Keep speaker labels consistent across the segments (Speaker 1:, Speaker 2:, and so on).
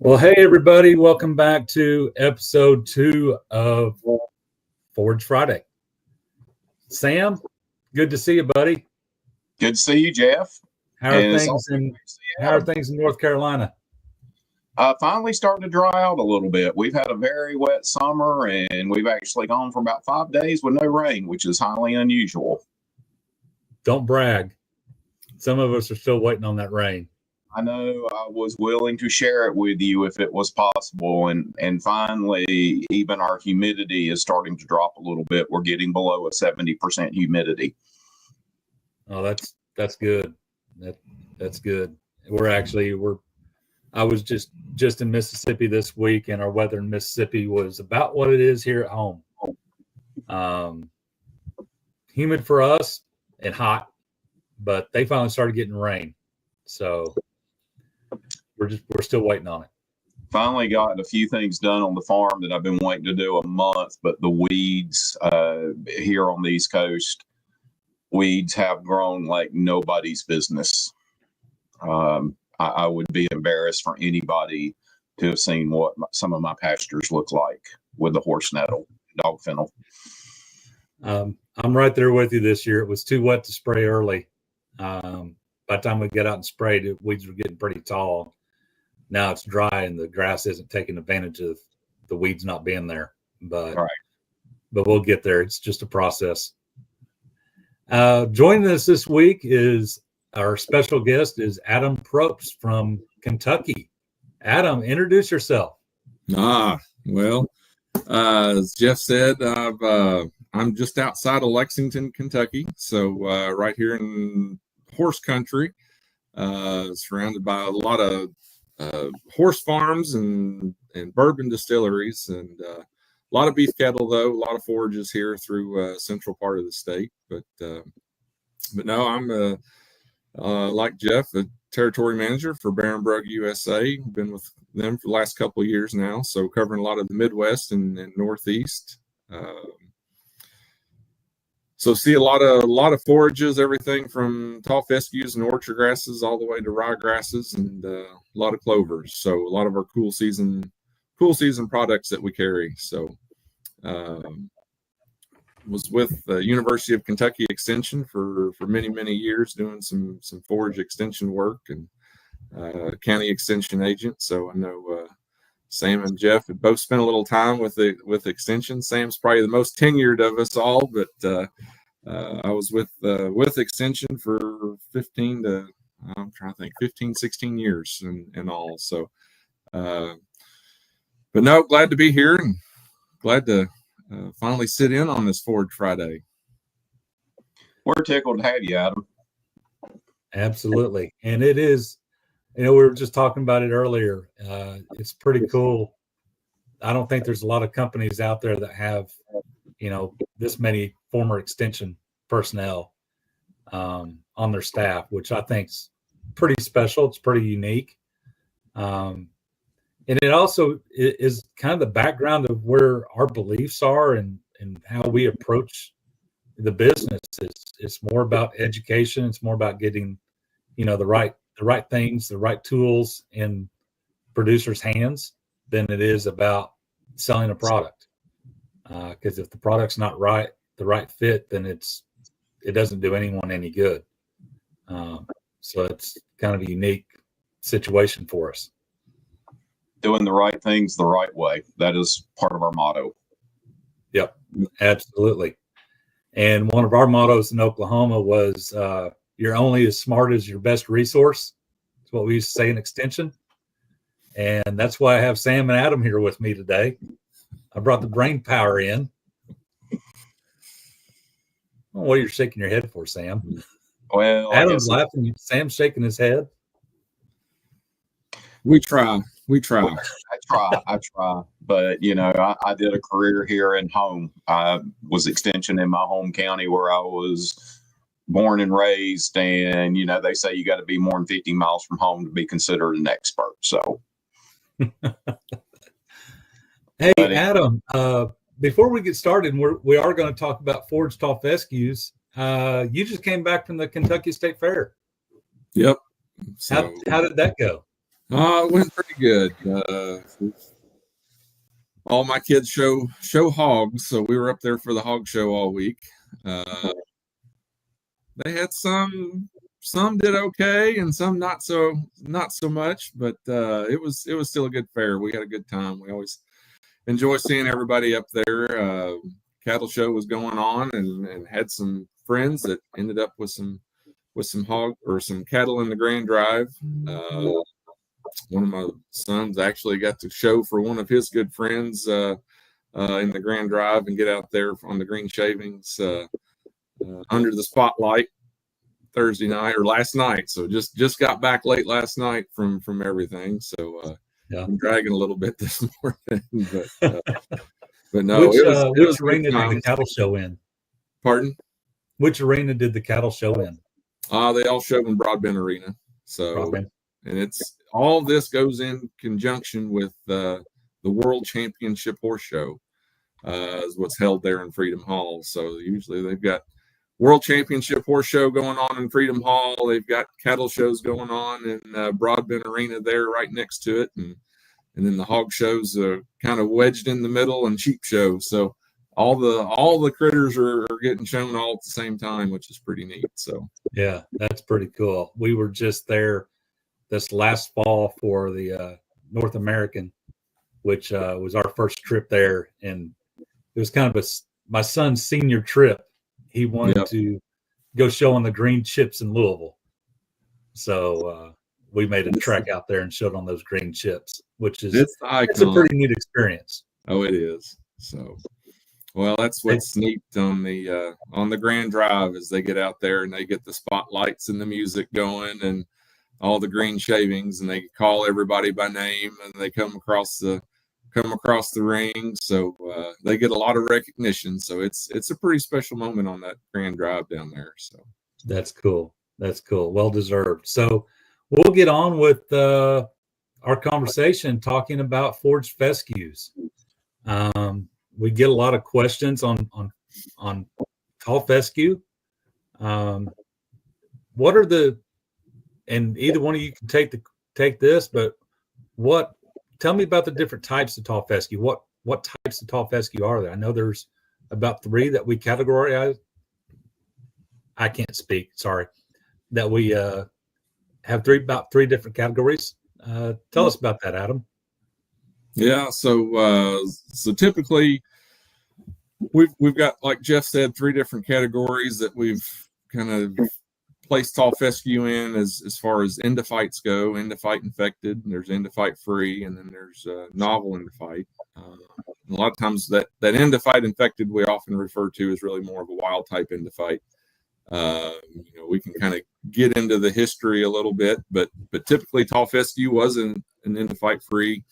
Speaker 1: Well, hey, everybody. Welcome back to episode 2 of Forage Friday. Sam, good to see you, buddy.
Speaker 2: Good to see you, Jeff.
Speaker 1: How are things in North Carolina?
Speaker 2: Finally starting to dry out a little bit. We've had a very wet summer, and we've actually gone for about 5 days with no rain, which is highly unusual.
Speaker 1: Don't brag. Some of us are still waiting on that rain.
Speaker 2: I know. I was willing to share it with you if it was possible, and finally, even our humidity is starting to drop a little bit. We're getting below a 70% humidity.
Speaker 1: Oh, that's good. That's good. I was just in Mississippi this week, and our weather in Mississippi was about what it is here at home. Humid for us and hot, but they finally started getting rain, so we're still waiting on it.
Speaker 2: Finally got a few things done on the farm that I've been waiting to do a month, but the weeds here on the East Coast, weeds have grown like nobody's business. I would be embarrassed for anybody to have seen what some of my pastures look like with the horse nettle, dog fennel.
Speaker 1: I'm right there with you this year. It was too wet to spray early. By the time we got out and sprayed, the weeds were getting pretty tall. Now it's dry and the grass isn't taking advantage of the weeds not being there. But we'll get there. It's just a process. Joining us this week is our special guest is Adam Probst from Kentucky. Adam, introduce yourself.
Speaker 3: Well, as Jeff said, I'm just outside of Lexington, Kentucky. So right here in horse country, surrounded by a lot of horse farms and bourbon distilleries, and a lot of beef cattle, though, a lot of forages here through central part of the state. But no, I'm like Jeff, a territory manager for Barenbrug USA. Been with them for the last couple of years now, so covering a lot of the Midwest and Northeast. So see a lot of forages, everything from tall fescues and orchard grasses all the way to rye grasses, and a lot of clovers. So a lot of our cool season products that we carry. So was with the University of Kentucky Extension for many years, doing some forage extension work, and county extension agent. So I know Sam and Jeff have both spent a little time with Extension. Sam's probably the most tenured of us all, but I was with Extension for 15, 16 years in all. So, but no, glad to be here and glad to finally sit in on this Forage Friday.
Speaker 2: We're tickled to have you, Adam.
Speaker 1: Absolutely. And it is, we were just talking about it earlier. It's pretty cool. I don't think there's a lot of companies out there that have, this many former Extension personnel on their staff, which I think's pretty special. It's pretty unique. And it also is kind of the background of where our beliefs are and how we approach the business. It's more about education. It's more about getting, the right things, the right tools in producers' hands than it is about selling a product. Because if the product's not right, the right fit, then it doesn't do anyone any good. So it's kind of a unique situation for us.
Speaker 2: Doing the right things the right way. That is part of our motto.
Speaker 1: Yep, absolutely. And one of our mottos in Oklahoma was, you're only as smart as your best resource. That's what we used to say in Extension. And that's why I have Sam and Adam here with me today. I brought the brain power in. What are you shaking your head for, Sam?
Speaker 2: Well,
Speaker 1: Adam's laughing. Sam's shaking his head.
Speaker 3: We try. We try.
Speaker 2: I try, but I did a career here in home. I was extension in my home county where I was born and raised, and they say you got to be more than 50 miles from home to be considered an expert. So,
Speaker 1: hey, Adam, before we get started, we are going to talk about Forage Tall Fescues. You just came back from the Kentucky State Fair.
Speaker 3: Yep.
Speaker 1: So, how did that go?
Speaker 3: It went pretty good. All my kids show hogs, so we were up there for the hog show all week. They had some did okay and some not so much, but it was still a good fair. We had a good time. We always enjoy seeing everybody up there. Cattle show was going on, and had some friends that ended up with some hog or some cattle in the Grand Drive. One of my sons actually got to show for one of his good friends in the Grand Drive and get out there on the green shavings under the spotlight Thursday night or last night. So just got back late last night from everything. So I'm dragging a little bit this morning, but no.
Speaker 1: Which arena did the cattle show in?
Speaker 3: Pardon?
Speaker 1: Which arena did the cattle show in?
Speaker 3: They all show in Broadbent Arena. So
Speaker 1: Broadbent.
Speaker 3: And it's all this goes in conjunction with the World Championship Horse Show, is what's held there in Freedom Hall. So usually they've got World Championship Horse Show going on in Freedom Hall. They've got cattle shows going on in Broadbent Arena there right next to it, and then the hog shows are kind of wedged in the middle, and sheep shows. So all the critters are getting shown all at the same time, which is pretty neat. So
Speaker 1: yeah, that's pretty cool. We were just there this last fall for the North American, which was our first trip there, and it was kind of my son's senior trip. He wanted to go show on the green chips in Louisville, so we made a trek out there and showed on those green chips, which is it's a pretty neat experience.
Speaker 3: Oh, it is. So, well, that's what's neat on the Grand Drive is they get out there and they get the spotlights and the music going and all the green shavings, and they call everybody by name, and they come across the ring. So they get a lot of recognition. So it's a pretty special moment on that Grand Drive down there. So
Speaker 1: that's cool. Well deserved. So we'll get on with our conversation talking about Forage Fescues. We get a lot of questions on tall fescue. What are and either one of you can take this, but tell me about the different types of tall fescue. What types of tall fescue are there? I know there's about 3 that we categorize. I can't speak, sorry. That we have about 3 different categories. Tell us about that, Adam.
Speaker 3: Yeah, so typically we've got, like Jeff said, 3 different categories that we've kind of placed tall fescue in as far as endophytes go. Endophyte infected, and there's endophyte free, and then there's novel endophyte. A lot of times that endophyte infected we often refer to as really more of a wild type endophyte. We can kind of get into the history a little bit, but typically tall fescue was an endophyte free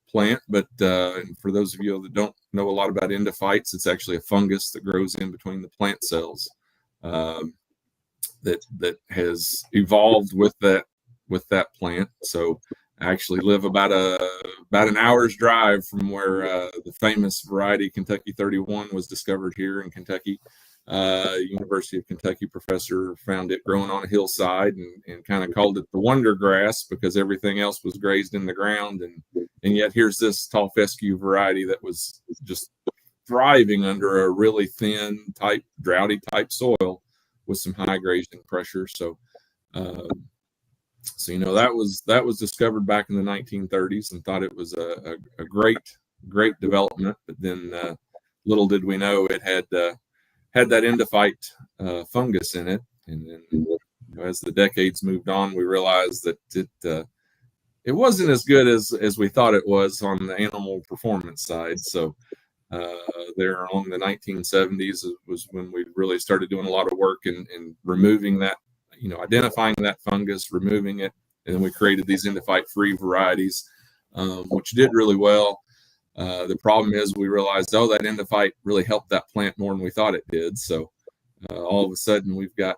Speaker 3: plant. But for those of you that don't know a lot about endophytes, it's actually a fungus that grows in between the plant cells. That has evolved with that plant. So I actually live about an hour's drive from where the famous variety Kentucky 31 was discovered here in Kentucky. University of Kentucky professor found it growing on a hillside and kind of called it the wonder grass because everything else was grazed in the ground, and yet here's this tall fescue variety that was just thriving under a really thin type droughty type soil with some high grazing pressure. So that was discovered back in the 1930s, and thought it was a great development. But then little did we know it had that endophyte fungus in it. And then as the decades moved on, we realized that it wasn't as good as we thought it was on the animal performance side. So there along the 1970s was when we really started doing a lot of work in removing that, identifying that fungus, removing it, and then we created these endophyte free varieties. which did really well. The problem is we realized, that endophyte really helped that plant more than we thought it did. So all of a sudden we've got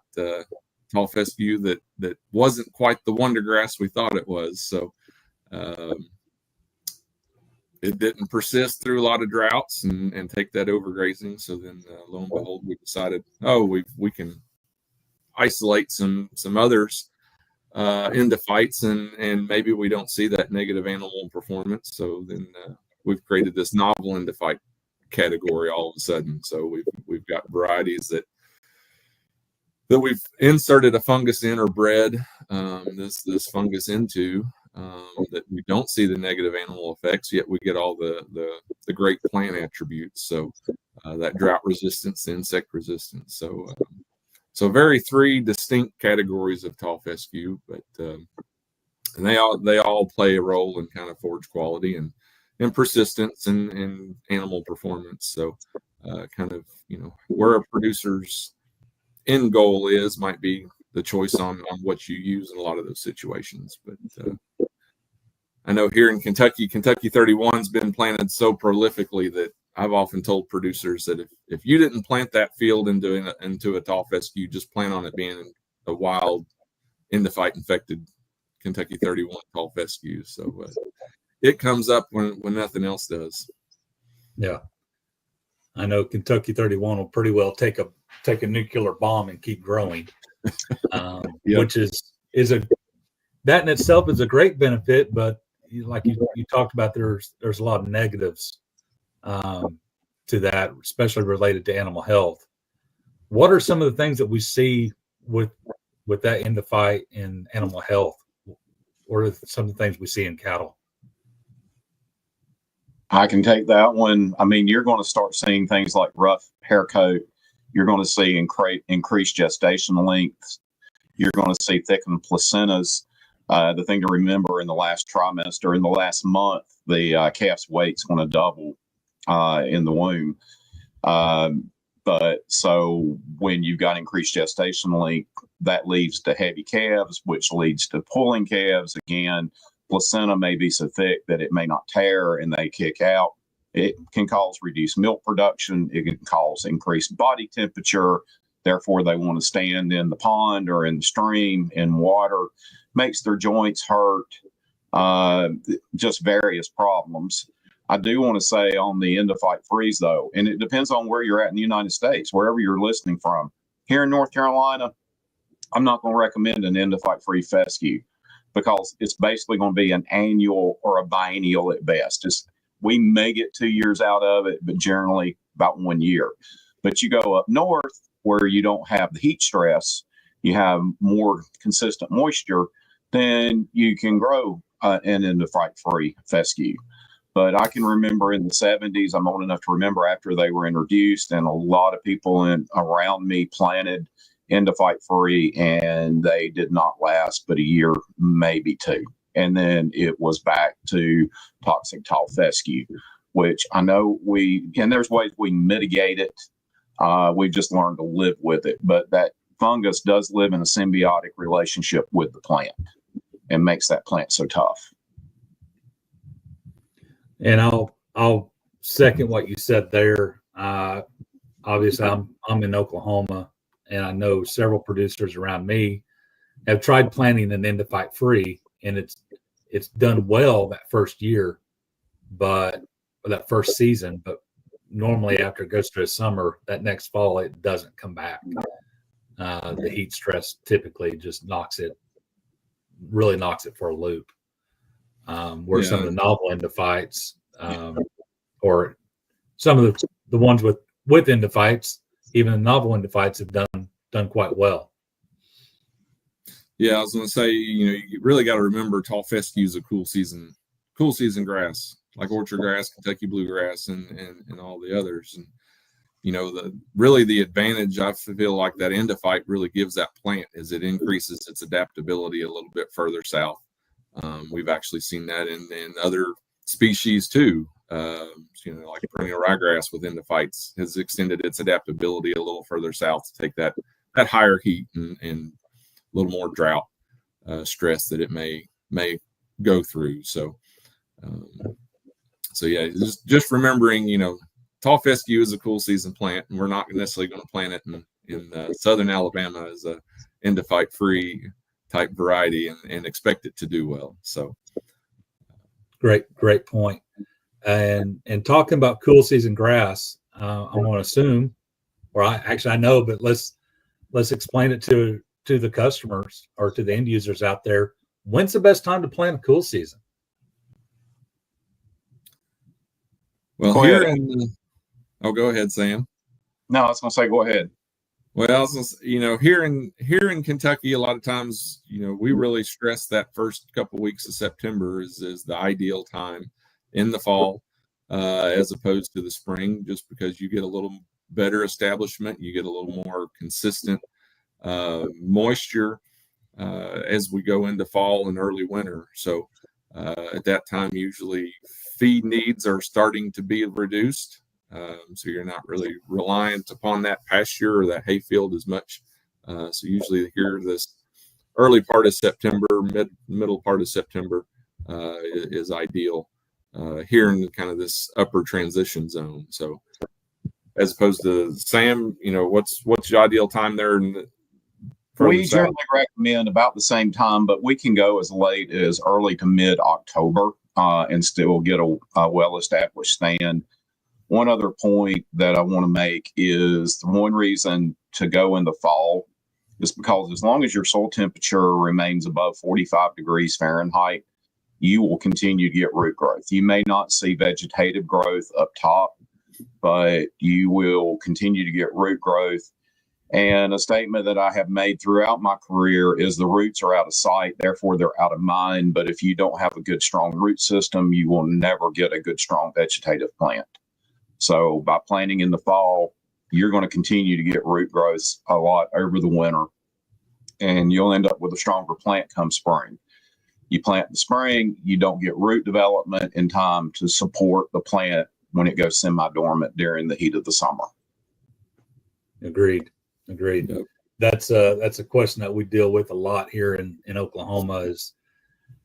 Speaker 3: tall fescue that wasn't quite the wonder grass we thought it was. So it didn't persist through a lot of droughts and take that overgrazing. So then lo and behold, we decided, we can isolate some others endophytes and maybe we don't see that negative animal performance. So then we've created this novel endophyte category all of a sudden. So we've got varieties that we've inserted a fungus in or bred this fungus into that we don't see the negative animal effects, yet we get all the great plant attributes. So that drought resistance, insect resistance. So very three distinct categories of tall fescue, but and they all play a role in kind of forage quality and persistence and animal performance. So kind of, where a producer's end goal might be the choice on what you use in a lot of those situations. But I know here in Kentucky 31's been planted so prolifically that I've often told producers that if you didn't plant that field into a tall fescue, just plan on it being a wild endophyte infected Kentucky 31 tall fescue. So it comes up when nothing else does.
Speaker 1: Yeah, I know Kentucky 31 will pretty well take a nuclear bomb and keep growing, which is that in itself is a great benefit. But like you talked about, there's a lot of negatives to that, especially related to animal health. What are some of the things that we see with that endophyte in animal health? What are some of the things we see in cattle?
Speaker 2: I can take that one. I mean, you're going to start seeing things like rough hair coat. You're going to see increased gestation lengths. You're going to see thickened placentas. The thing to remember in the last trimester, in the last month, the calf's weight's going to double in the womb. But so when you've got increased gestation length, that leads to heavy calves, which leads to pulling calves. Again, placenta may be so thick that it may not tear and they kick out. It can cause reduced milk production. It can cause increased body temperature. Therefore, they want to stand in the pond or in the stream in water. Makes their joints hurt. Just various problems. I do want to say on the endophyte freeze, though, and it depends on where you're at in the United States, wherever you're listening from. Here in North Carolina, I'm not going to recommend an endophyte free fescue because it's basically going to be an annual or a biennial at best. We may get 2 years out of it, but generally about 1 year. But you go up north where you don't have the heat stress, you have more consistent moisture, then you can grow an endophyte free fescue. But I can remember in the 70s, I'm old enough to remember after they were introduced, and a lot of people around me planted endophyte free, and they did not last but a year, maybe two. And then it was back to toxic tall fescue, which I know and there's ways we mitigate it. We've just learned to live with it. But that fungus does live in a symbiotic relationship with the plant and makes that plant so tough.
Speaker 1: And I'll second what you said there. Obviously, I'm in Oklahoma, and I know several producers around me have tried planting an endophyte free, and it's done well that first year, but that first season. But normally, after it goes through a summer, that next fall it doesn't come back. The heat stress typically just knocks it for a loop. Where some of the novel endophytes, or some of the ones with endophytes, even the novel endophytes have done quite well.
Speaker 3: Yeah, I was going to say, you really got to remember tall fescue is a cool season grass, like orchard grass, Kentucky bluegrass, and all the others. And the advantage I feel like that endophyte really gives that plant is it increases its adaptability a little bit further south. We've actually seen that in other species too. Like perennial ryegrass with endophytes has extended its adaptability a little further south to take that higher heat and a little more drought stress that it may go through. So So yeah, just remembering, tall fescue is a cool season plant, and we're not necessarily going to plant it in southern Alabama as a endophyte free type variety and expect it to do well. So
Speaker 1: great point. And talking about cool season grass, I'm going to assume, or I know, but let's explain it to the customers or to the end users out there. When's the best time to plant a cool season?
Speaker 3: Well,
Speaker 2: go
Speaker 3: here
Speaker 2: ahead.
Speaker 3: go ahead, Sam.
Speaker 2: No, I was going to say, go ahead.
Speaker 3: Well, here in Kentucky, a lot of times, we really stress that first couple weeks of September is the ideal time in the fall, as opposed to the spring, just because you get a little better establishment, you get a little more consistent moisture as we go into fall and early winter. So at that time, usually feed needs are starting to be reduced. So you're not really reliant upon that pasture or that hayfield as much. So usually here this early part of September, middle part of September is ideal here in kind of this upper transition zone. So as opposed to Sam, what's your ideal time there?
Speaker 2: We generally recommend about the same time, but we can go as late as early to mid-October and still get a well-established stand. One other point that I want to make is the one reason to go in the fall is because as long as your soil temperature remains above 45 degrees Fahrenheit, you will continue to get root growth. You may not see vegetative growth up top, but you will continue to get root growth. And a statement that I have made throughout my career is the roots are out of sight, therefore they're out of mind. But if you don't have a good, strong root system, you will never get a good, strong vegetative plant. So by planting in the fall, you're going to continue to get root growth a lot over the winter, and you'll end up with a stronger plant come spring. You plant in the spring, you don't get root development in time to support the plant when it goes semi-dormant during the heat of the summer.
Speaker 1: Agreed. Yep. That's a question that we deal with a lot here in Oklahoma is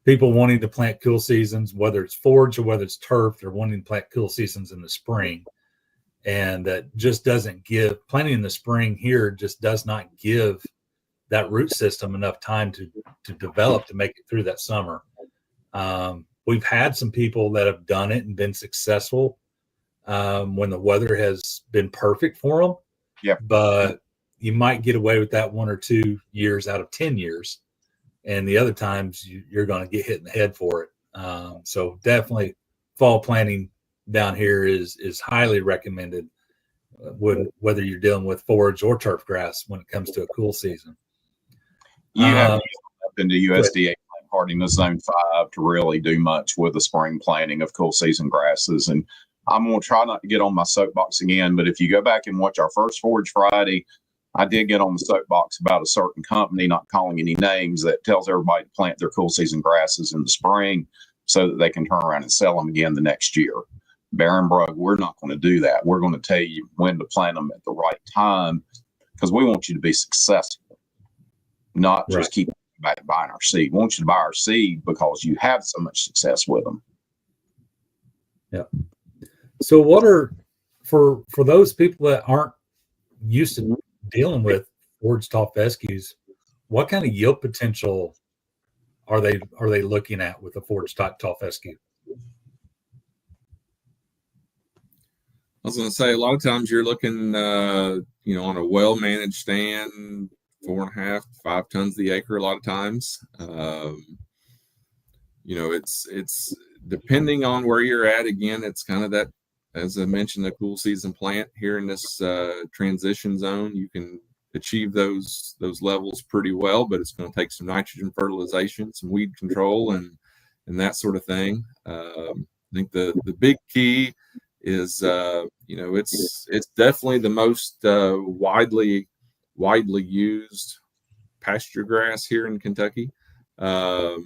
Speaker 1: people wanting to plant cool seasons, whether it's forage or whether it's turf, they're wanting to plant cool seasons in the spring. And that just doesn't give, planting in the spring here just does not give that root system enough time to develop to make it through that summer. We've had some people that have done it and been successful when the weather has been perfect for them.
Speaker 2: Yeah.
Speaker 1: But you might get away with that 1 or 2 years out of 10 years. And the other times you're going to get hit in the head for it. So definitely fall planting down here is highly recommended whether you're dealing with forage or turf grass when it comes to a cool season.
Speaker 2: You have to get up into USDA plant hardiness zone 5 to really do much with the spring planting of cool season grasses. And I'm going to try not to get on my soapbox again, but if you go back and watch our first Forage Friday, I did get on the soapbox about a certain company, not calling any names, that tells everybody to plant their cool season grasses in the spring so that they can turn around and sell them again the next year. Barenbrug, we're not going to do that. We're going to tell you when to plant them at the right time because we want you to be successful, not just keep back buying our seed. We want you to buy our seed because you have so much success with them.
Speaker 1: Yeah. So what are, for those people that aren't used to dealing with forage tall fescues, what kind of yield potential are they looking at with a forage tall fescue?
Speaker 3: I was going to say a lot of times you're looking, on a well-managed stand, 4.5 to 5 tons the acre. A lot of times, it's depending on where you're at. Again, it's kind of that, as I mentioned, the cool season plant here in this transition zone. You can achieve those levels pretty well, but it's going to take some nitrogen fertilization, some weed control, and that sort of thing. I think the big key is it's definitely the most widely used pasture grass here in Kentucky, but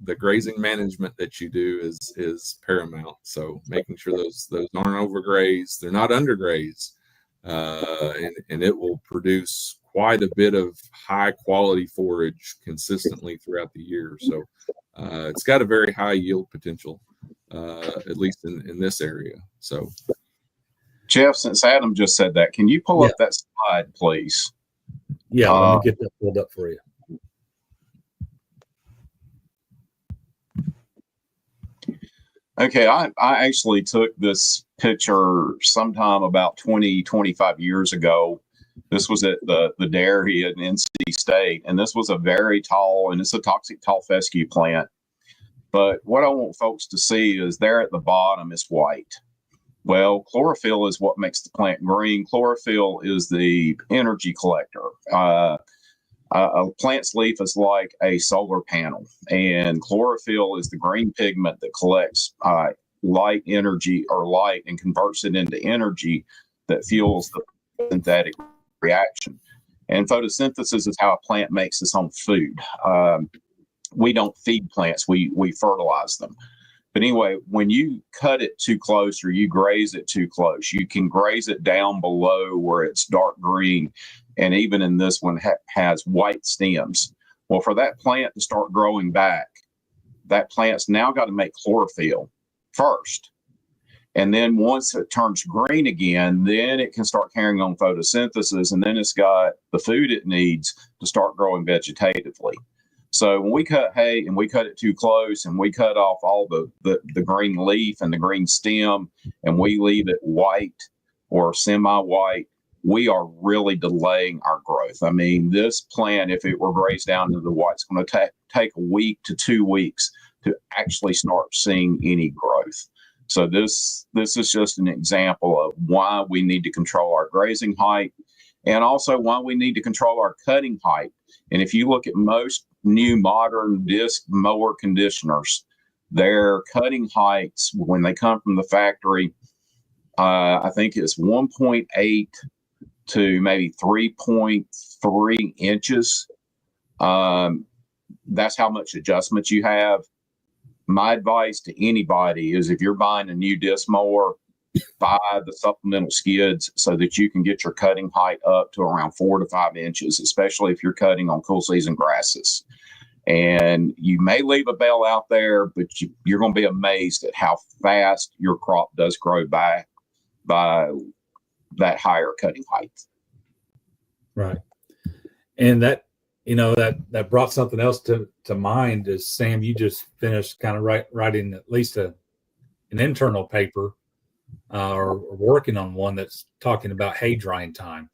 Speaker 3: the grazing management that you do is paramount. So making sure those aren't overgrazed, they're not undergrazed, and it will produce quite a bit of high quality forage consistently throughout the year. So it's got a very high yield potential, at least in this area. So,
Speaker 2: Jeff, since Adam just said that, can you pull up that slide, please?
Speaker 1: Yeah, let me get that pulled up for you.
Speaker 2: Okay, I actually took this picture sometime about 25 years ago. This was at the dairy at NC State, and this was a very tall, and it's a toxic tall fescue plant. But what I want folks to see is there at the bottom is white. Well, chlorophyll is what makes the plant green. Chlorophyll is the energy collector. A plant's leaf is like a solar panel, and chlorophyll is the green pigment that collects light energy or light and converts it into energy that fuels the synthetic reaction. And photosynthesis is how a plant makes its own food. We don't feed plants, we fertilize them. But anyway, when you cut it too close or you graze it too close, you can graze it down below where it's dark green. And even in this one has white stems. Well, for that plant to start growing back, that plant's now got to make chlorophyll first. And then once it turns green again, then it can start carrying on photosynthesis. And then it's got the food it needs to start growing vegetatively. So when we cut hay and we cut it too close and we cut off all the green leaf and the green stem and we leave it white or semi-white, we are really delaying our growth. I mean, this plant, if it were grazed down to the white, it's going to take a week to 2 weeks to actually start seeing any growth. So this is just an example of why we need to control our grazing height and also why we need to control our cutting height. And if you look at most new modern disc mower conditioners, their cutting heights when they come from the factory, I think it's 1.8 to maybe 3.3 inches. That's how much adjustment you have. My advice to anybody is if you're buying a new disc mower, buy the supplemental skids so that you can get your cutting height up to around 4 to 5 inches, especially if you're cutting on cool season grasses. And you may leave a bale out there, but you're going to be amazed at how fast your crop does grow back by that higher cutting height.
Speaker 1: Right. And that, that brought something else to mind is, Sam, you just finished kind of writing at least an internal paper or working on one that's talking about hay drying time.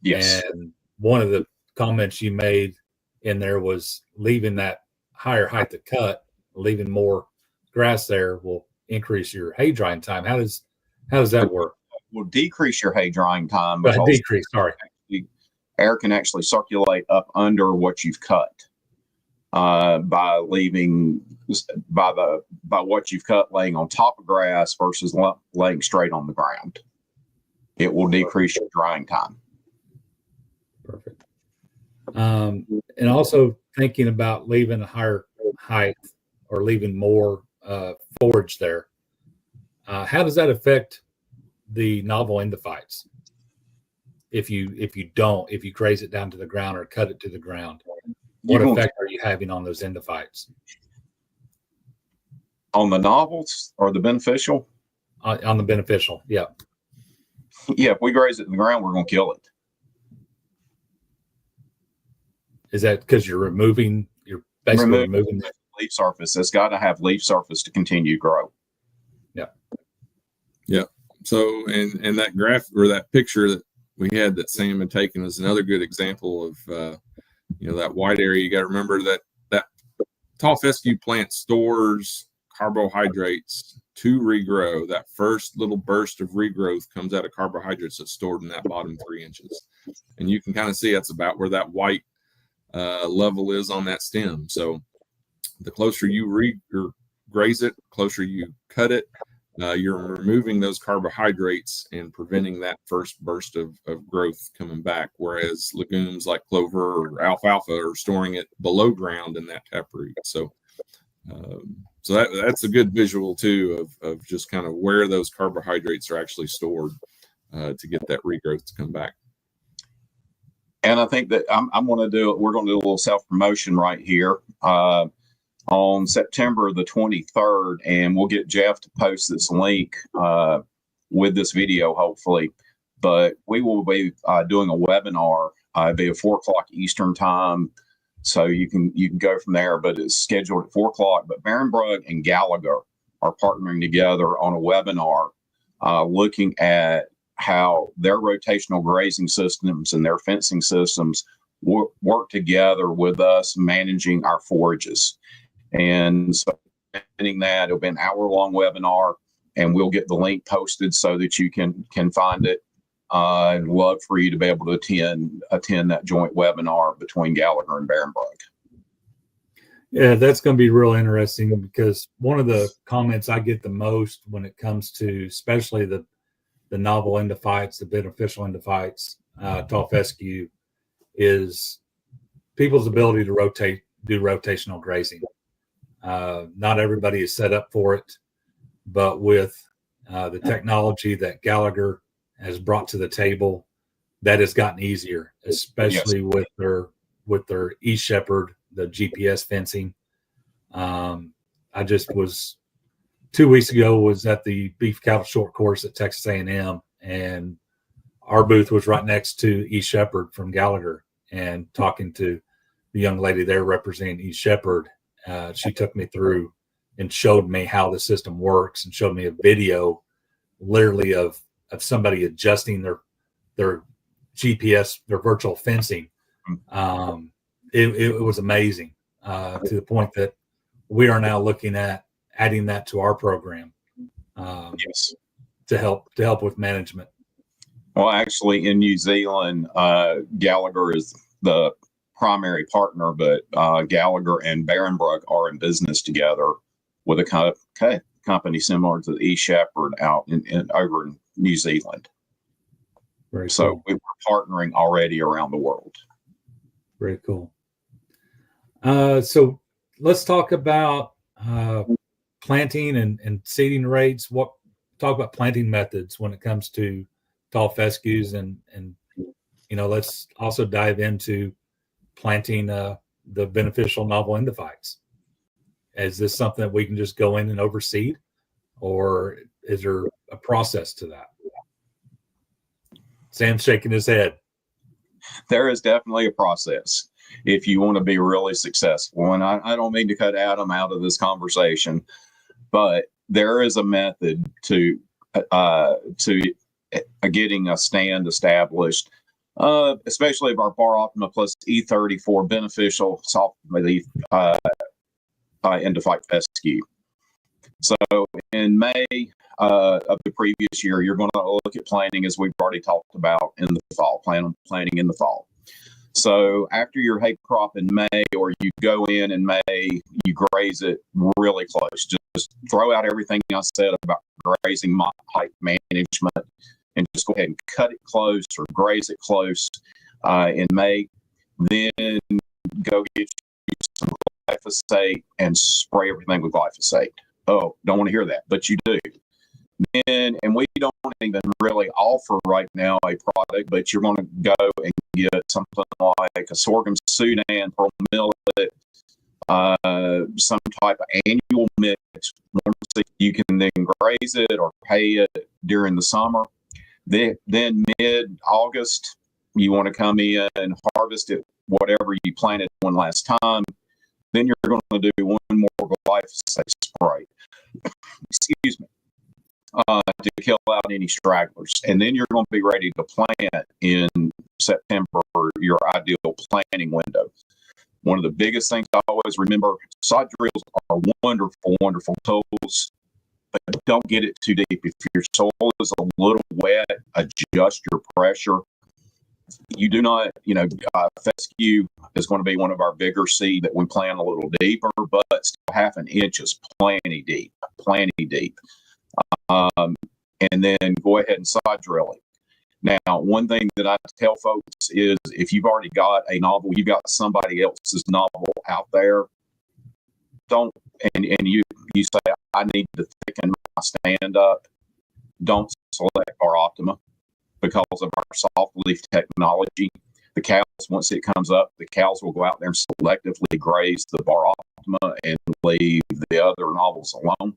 Speaker 2: Yes.
Speaker 1: And one of the comments you made in there was leaving that higher height to cut, leaving more grass there will increase your hay drying time. How does that work?
Speaker 2: Will decrease your hay drying time.
Speaker 1: Decrease, sorry.
Speaker 2: Air can actually circulate up under what you've cut by what you've cut laying on top of grass versus laying straight on the ground. It will decrease your drying time.
Speaker 1: Perfect. And also thinking about leaving a higher height or leaving more forage there. How does that affect the novel endophytes? If you graze it down to the ground or cut it to the ground, what effect are you having on those endophytes?
Speaker 2: On the novels or the beneficial?
Speaker 1: On the beneficial, yeah.
Speaker 2: Yeah, if we graze it to the ground, we're going to kill it.
Speaker 1: Is that because you're basically removing the
Speaker 2: leaf surface? It's got to have leaf surface to continue to grow.
Speaker 1: Yeah.
Speaker 3: Yeah. So, and that graph or that picture that we had that Sam had taken is another good example of, that white area. You got to remember that tall fescue plant stores carbohydrates to regrow. That first little burst of regrowth comes out of carbohydrates that's stored in that bottom 3 inches. And you can kind of see that's about where that white level is on that stem. So the closer you graze it, closer you cut it, you're removing those carbohydrates and preventing that first burst of growth coming back. Whereas legumes like clover or alfalfa are storing it below ground in that taproot. So that's a good visual too of just kind of where those carbohydrates are actually stored to get that regrowth to come back. And
Speaker 2: I think that we're going to do a little self-promotion right here. on September the 23rd, and we'll get Jeff to post this link with this video, hopefully. But we will be doing a webinar. It'll be at 4 o'clock Eastern time, so you can go from there. But it's scheduled at 4 o'clock. But Barenbrug and Gallagher are partnering together on a webinar, looking at how their rotational grazing systems and their fencing systems work together with us managing our forages. And so that it'll be an hour-long webinar, and we'll get the link posted so that you can find it. I'd love for you to be able to attend that joint webinar between Gallagher and Barenbrug.
Speaker 1: Yeah, that's going to be real interesting, because one of the comments I get the most when it comes to especially the novel endophytes, the beneficial endophytes, tall fescue, is people's ability to do rotational grazing. Not everybody is set up for it, but with the technology that Gallagher has brought to the table, that has gotten easier, especially with their E-Shepherd, the GPS fencing. I just was 2 weeks ago was at the beef cattle short course at Texas A&M, and our booth was right next to E-Shepherd from Gallagher, and talking to the young lady there representing E-Shepherd, she took me through and showed me how the system works, and showed me a video literally of somebody adjusting their GPS, their virtual fencing. It was amazing, to the point that we are now looking at adding that to our program,
Speaker 2: Yes,
Speaker 1: to help with management.
Speaker 2: Well, actually, in New Zealand, Gallagher is the primary partner, but Gallagher and Barenbrug are in business together with a kind of company similar to the E-Shepherd out over in New Zealand.
Speaker 1: Very
Speaker 2: so
Speaker 1: cool.
Speaker 2: we were partnering already around the world.
Speaker 1: Very cool. So let's talk about planting and seeding rates. Talk about planting methods when it comes to tall fescues, and let's also dive into planting the beneficial novel endophytes. Is this something that we can just go in and overseed, or is there a process to that? Sam's shaking his head.
Speaker 2: There is definitely a process if you want to be really successful. And I don't mean to cut Adam out of this conversation, but there is a method to getting a stand established, especially of our BarOptima plus E34 beneficial soft leaf endophyte fescue. So in May of the previous year, you're going to look at planting, as we've already talked about, in the fall. Plan on planting in the fall. So after your hay crop in May, or you go in May, you graze it really close. Just throw out everything I said about grazing height management, and just go ahead and cut it close or graze it close in May. Then go get you some glyphosate and spray everything with glyphosate. Oh, don't want to hear that, but you do. Then, and we don't even really offer right now a product, but you're going to go and get something like a sorghum Sudan, pearl millet, some type of annual mix. You can then graze it or hay it during the summer. Then mid-August, you want to come in and harvest it, whatever you planted one last time. Then you're going to do one more glyphosate spray. Excuse me. To kill out any stragglers. And then you're going to be ready to plant in September, your ideal planting window. One of the biggest things I always remember, sod drills are wonderful, wonderful tools, but don't get it too deep. If your soil is a little wet, adjust your pressure. You do not, fescue is going to be one of our bigger seed that we plant a little deeper, but still 1/2 inch is plenty deep. And then go ahead and sod drill it. Now, one thing that I tell folks is, if you've already got a novel, you've got somebody else's novel out there, don't, and you say, I need to thicken my stand up, don't select BarOptima because of our soft leaf technology. The cows, once it comes up, the cows will go out there and selectively graze the BarOptima BarOptima and leave the other novels alone.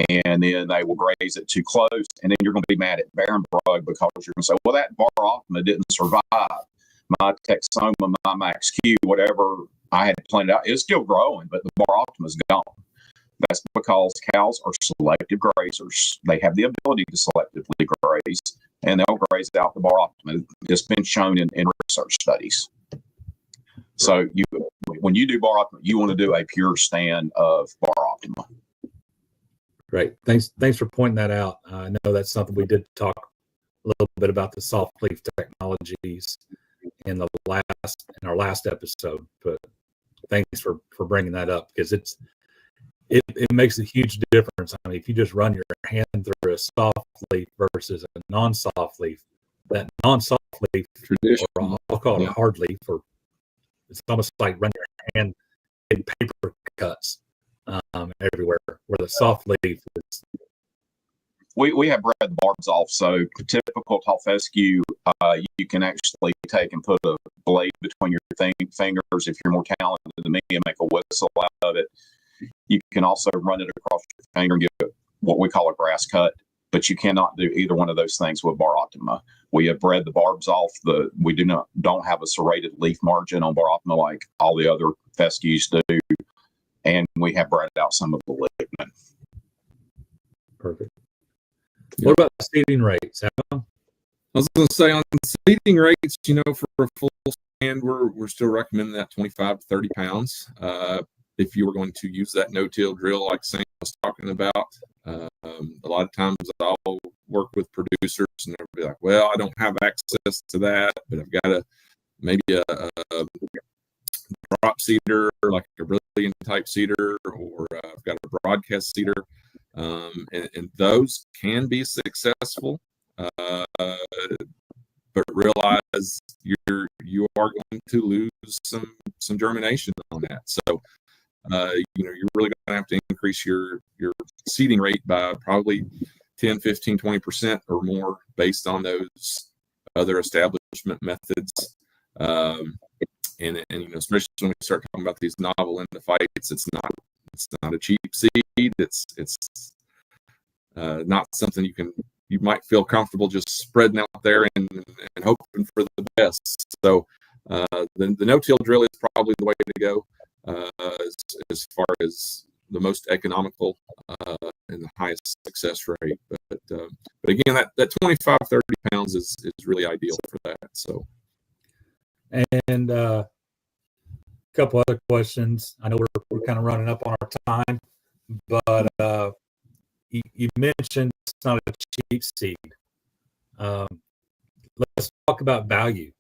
Speaker 2: And then they will graze it too close. And then you're going to be mad at Barenbrug because you're going to say, well, that BarOptima didn't survive. My Texoma, my Max Q, whatever I had planted out is still growing, but the BarOptima is gone. That's because cows are selective grazers. They have the ability to selectively graze, and they'll graze out the BarOptima. It's been shown in research studies. So when you do BarOptima, you want to do a pure stand of BarOptima.
Speaker 1: Great. Thanks for pointing that out. I know that's something we did talk a little bit about, the soft leaf technologies in our last episode, but thanks for bringing that up, because it makes a huge difference. I mean, if you just run your hand through a soft leaf versus a non-soft leaf, that non-soft leaf, or I'll call it a hard leaf, or it's almost like running your hand in paper cuts everywhere, where the soft leaf is.
Speaker 2: We have bred the barbs off, so typical tall fescue, you can actually take and put a blade between your fingers if you're more talented than me and make a whistle out of it. You can also run it across your finger and get what we call a grass cut, but you cannot do either one of those things with BarOptima. We have bred the barbs off. We don't have a serrated leaf margin on BarOptima like all the other fescues do, and we have bred out some of the lignin.
Speaker 1: Perfect. What about seeding rates, Alan?
Speaker 3: I was going to say on seeding rates, for a full stand, we're still recommending that 25 to 30 pounds. If you were going to use that no-till drill, like Sam was talking about, a lot of times I'll work with producers and they'll be like, well, I don't have access to that, but I've got maybe a drop seeder, like a Brilliant type seeder, or I've got a broadcast seeder. And those can be successful, but realize you are going to lose some germination on that. So you're really going to have to increase your seeding rate by probably 10, 15, 20% or more based on those other establishment methods. And especially when we start talking about these novel endophytes, it's not a cheap seed. It's not something you might feel comfortable just spreading out there and hoping for the best. So the no-till drill is probably the way to go as far as the most economical and the highest success rate. But again, that 25, 30 pounds is really ideal for that. So.
Speaker 1: And a couple other questions. I know we're kind of running up on our time, but you mentioned it's not a cheap seed. Let's talk about value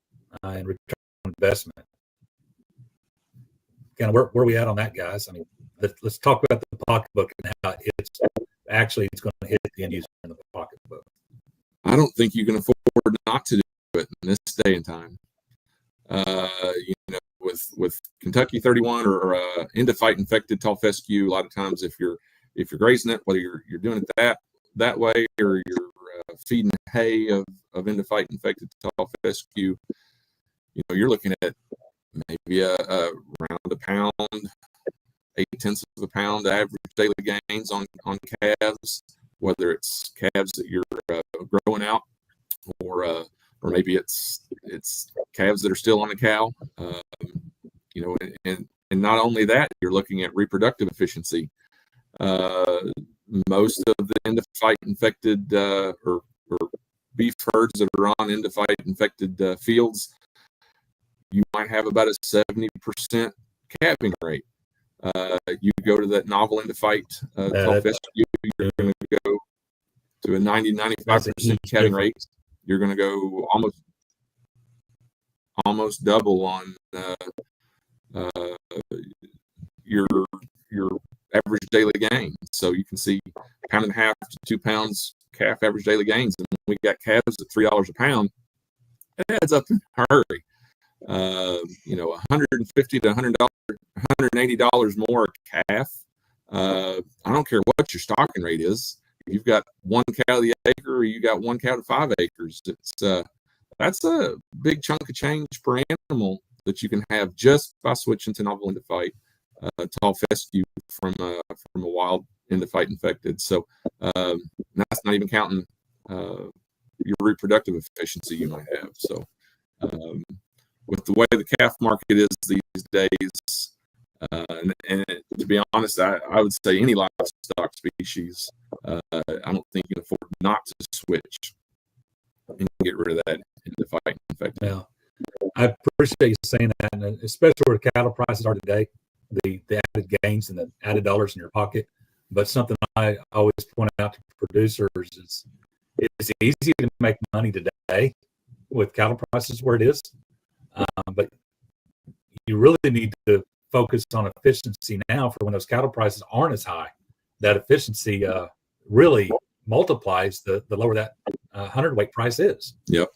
Speaker 1: and return on investment. Kind of where are we at on that, guys? I mean, let's talk about the pocketbook and how it's going to hit the end user in the pocketbook.
Speaker 3: I don't think you can afford not to do it in this day and time. With Kentucky 31 or endophyte infected tall fescue, a lot of times if you're grazing it, whether you're doing it that way or you're feeding hay of endophyte infected tall fescue, you're looking at maybe around a pound, 0.8 of a pound average daily gains on calves, whether it's calves that you're growing out or maybe it's calves that are still on a cow. And not only that, you're looking at reproductive efficiency. Most of the endophyte infected or beef herds that are on endophyte infected fields, you might have about a 70% calving rate. You go to that novel endophyte tall fescue, you're going to go to a 90-95% calving rate. You're going to go almost double on your average daily gain. So you can see 1.5 to 2 pounds calf average daily gains, and when we got calves at $3 a pound, it adds up in a hurry. $150 to $180 more a calf. I don't care what your stocking rate is. If you've got 1 cow to the acre or you got 1 cow to 5 acres, that's a big chunk of change per animal that you can have just by switching to novel endophyte tall fescue from a wild endophyte infected. So that's not even counting your reproductive efficiency you might have. So with the way the calf market is these days, and to be honest, I would say any livestock species, I don't think you can afford not to switch and get rid of that endophyte infected.
Speaker 1: Yeah, I appreciate you saying that, and especially where the cattle prices are today, the added gains and the added dollars in your pocket. But something I always point out to producers is it's easy to make money today with cattle prices where it is, but you really need to focus on efficiency now for when those cattle prices aren't as high. That efficiency really multiplies the lower that hundredweight price is.
Speaker 3: Yep.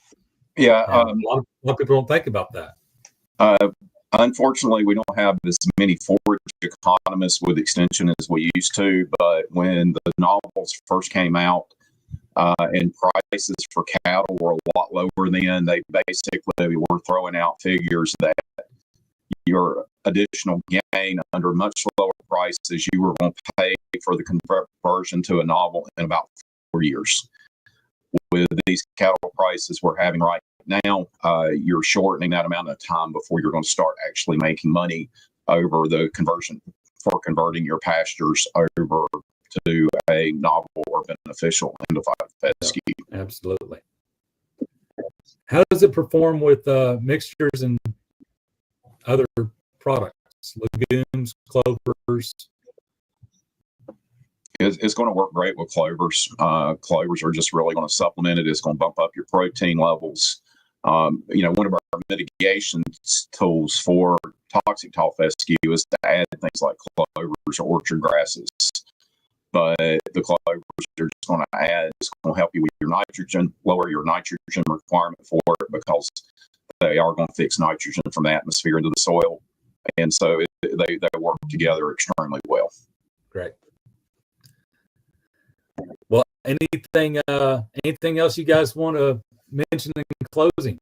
Speaker 2: Yeah.
Speaker 1: A lot of people don't think about that.
Speaker 2: Unfortunately, we don't have as many forage economists with extension as we used to. But when the novels first came out and prices for cattle were a lot lower then, they basically were throwing out figures that your additional gain under much lower prices you were going to pay for the conversion to a novel in about 4 years. With these cattle prices we're having right now, you're shortening that amount of time before you're going to start actually making money over the conversion for converting your pastures over to a novel or beneficial endophyte fescue.
Speaker 1: Absolutely. How does it perform with mixtures and other products, legumes, clovers?
Speaker 2: It's going to work great with clovers. Clovers are just really going to supplement it. It's going to bump up your protein levels. One of our mitigation tools for toxic tall fescue is to add things like clovers or orchard grasses. But the clovers are just going to add, it's going to help you with your nitrogen, lower your nitrogen requirement for it because they are going to fix nitrogen from the atmosphere into the soil. And so they work together extremely well.
Speaker 1: Great. Well, anything else you guys want to mention in closing?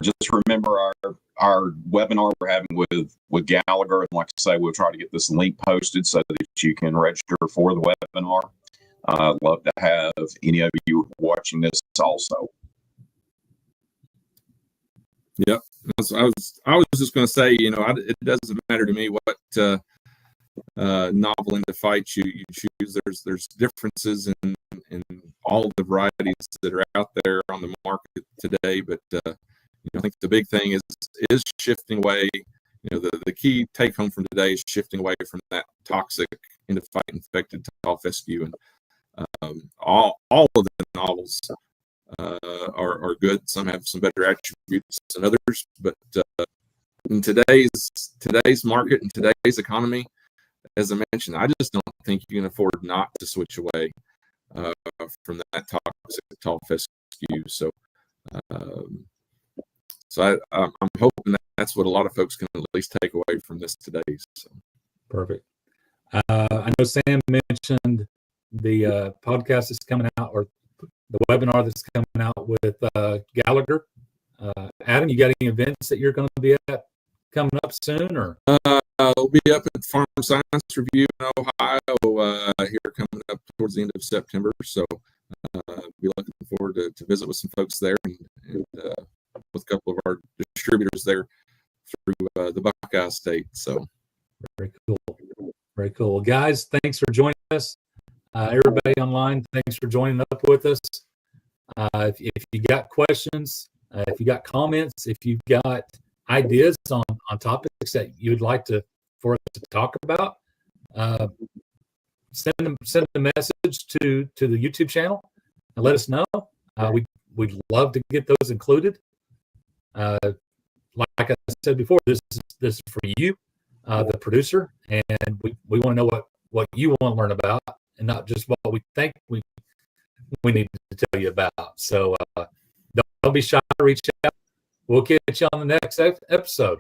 Speaker 2: Just remember our webinar we're having with Gallagher, and like I say, we'll try to get this link posted so that you can register for the webinar. I'd love to have any of you watching this also.
Speaker 3: Yep. I was just going to say, it doesn't matter to me what novel endophytes you choose. There's differences in all the varieties that are out there on the market today, but I think the big thing is shifting away. The key take home from today is shifting away from that toxic endophyte infected tall fescue, and all of the novels are good. Some have some better attributes than others, but in today's market and today's economy, as I mentioned, I just don't think you can afford not to switch away from that toxic tall fescue. So I'm hoping that's what a lot of folks can at least take away from this today. So.
Speaker 1: Perfect. I know Sam mentioned the podcast is coming out, or the webinar that's coming out with Gallagher. Adam, you got any events that you're going to be at coming up soon, or?
Speaker 3: We'll be up at Farm Science Review in Ohio here coming up towards the end of September. So be looking forward to visit with some folks there and with a couple of our distributors there through the Buckeye State. So
Speaker 1: very cool. Very cool. Well, guys, thanks for joining us. Everybody online, thanks for joining up with us. If you got questions, if you got comments, if you've got ideas on topics that you'd like for us to talk about, send a message to the YouTube channel and let us know. We'd love to get those included. Like I said before, this is for you, the producer, and we want to know what you want to learn about, and not just what we think we need to tell you about. So don't be shy to reach out. We'll catch you on the next episode.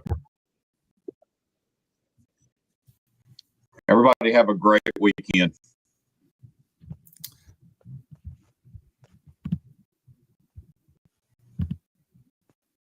Speaker 2: Everybody have a great weekend.